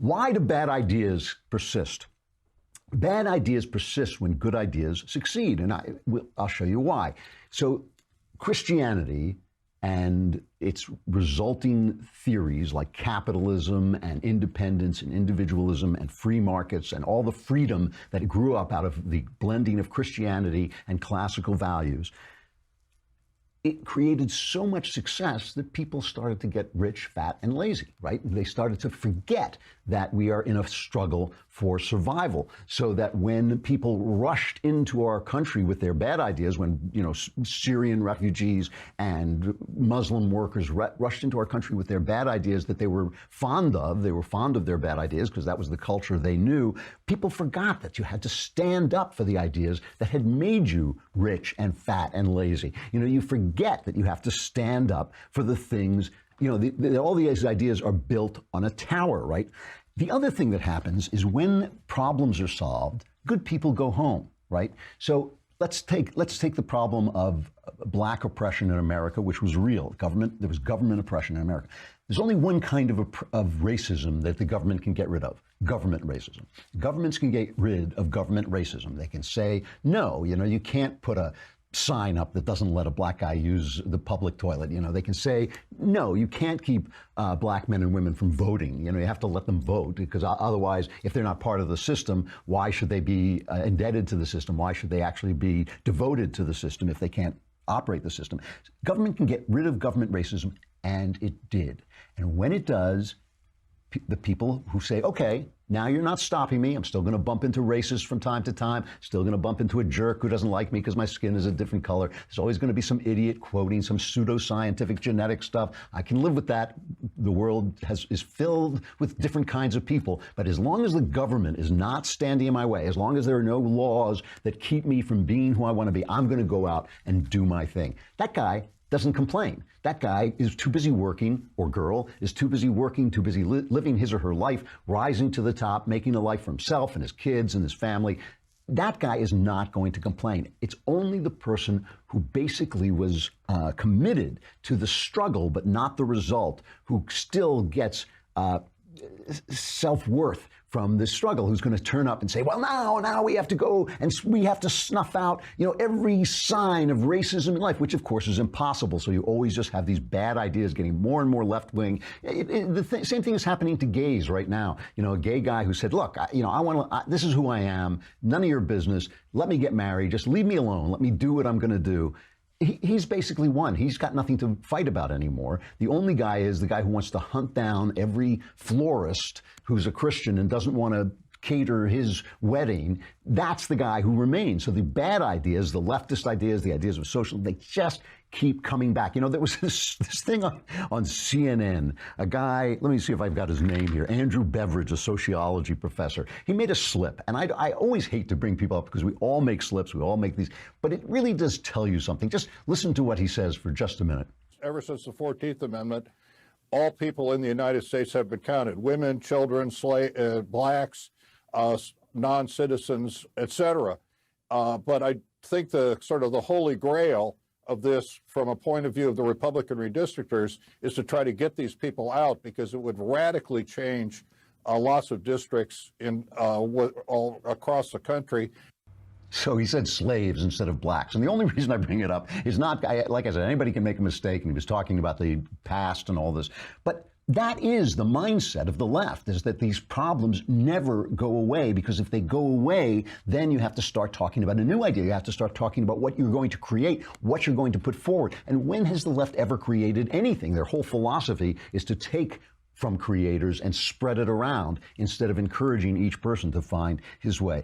Why do bad ideas persist? Bad ideas persist when good ideas succeed, and I'll show you why. So Christianity and its resulting theories like capitalism and independence and individualism and free markets and all the freedom that grew up out of the blending of Christianity and classical values, it created so much success that people started to get rich, fat, and lazy, right? They started to forget that we are in a struggle for survival. So that when people rushed into our country with their bad ideas, when, Syrian refugees and Muslim workers rushed into our country with their bad ideas that they were fond of their bad ideas because that was the culture they knew, people forgot that you had to stand up for the ideas that had made you rich and fat and lazy. You forget that you have to stand up for the things, all these ideas are built on a tower, right? The other thing that happens is when problems are solved, good people go home, right? So let's take the problem of black oppression in America, which was real. There was government oppression in America. There's only one kind of racism that the government can get rid of: government racism. Governments can get rid of government racism. They can say, no, you can't put a sign up that doesn't let a black guy use the public toilet. They can say, no, you can't keep black men and women from voting. You have to let them vote, because otherwise, if they're not part of the system, why should they be indebted to the system? Why should they actually be devoted to the system if they can't operate the system? Government can get rid of government racism, and it did. And when it does, the people who say, okay, now you're not stopping me. I'm still going to bump into racists from time to time. Still going to bump into a jerk who doesn't like me because my skin is a different color. There's always going to be some idiot quoting some pseudoscientific genetic stuff. I can live with that. The world is filled with different kinds of people. But as long as the government is not standing in my way, as long as there are no laws that keep me from being who I want to be, I'm going to go out and do my thing. That guy doesn't complain. That guy is too busy working, or girl is too busy working, too busy living his or her life, rising to the top, making a life for himself and his kids and his family. That guy is not going to complain. It's only the person who basically was committed to the struggle but not the result, who still gets self-worth from this struggle, who's going to turn up and say, well, now we have to go and we have to snuff out, every sign of racism in life, which of course is impossible. So you always just have these bad ideas getting more and more left-wing. Same thing is happening to gays right now. A gay guy who said, look, this is who I am. None of your business. Let me get married. Just leave me alone. Let me do what I'm going to do. He's basically won. He's got nothing to fight about anymore. The only guy is the guy who wants to hunt down every florist who's a Christian and doesn't want to cater his wedding. That's the guy who remains. So the bad ideas, the leftist ideas, the ideas of socialism, they just keep coming back. There was this thing on CNN, a guy, let me see if I've got his name here, Andrew Beveridge, a sociology professor. He made a slip, and I always hate to bring people up because we all make slips, we all make these, but it really does tell you something. Just listen to what he says for just a minute. Ever since the 14th Amendment, all people in the United States have been counted: women, children, blacks, non-citizens, etc. But I think the holy grail of this, from a point of view of the Republican redistrictors, is to try to get these people out, because it would radically change lots of districts all across the country. So he said slaves instead of blacks. And the only reason I bring it up is not, like I said, anybody can make a mistake, and he was talking about the past and all this. But that is the mindset of the left, is that these problems never go away, because if they go away, then you have to start talking about a new idea. You have to start talking about what you're going to create, what you're going to put forward. And when has the left ever created anything? Their whole philosophy is to take from creators and spread it around instead of encouraging each person to find his way.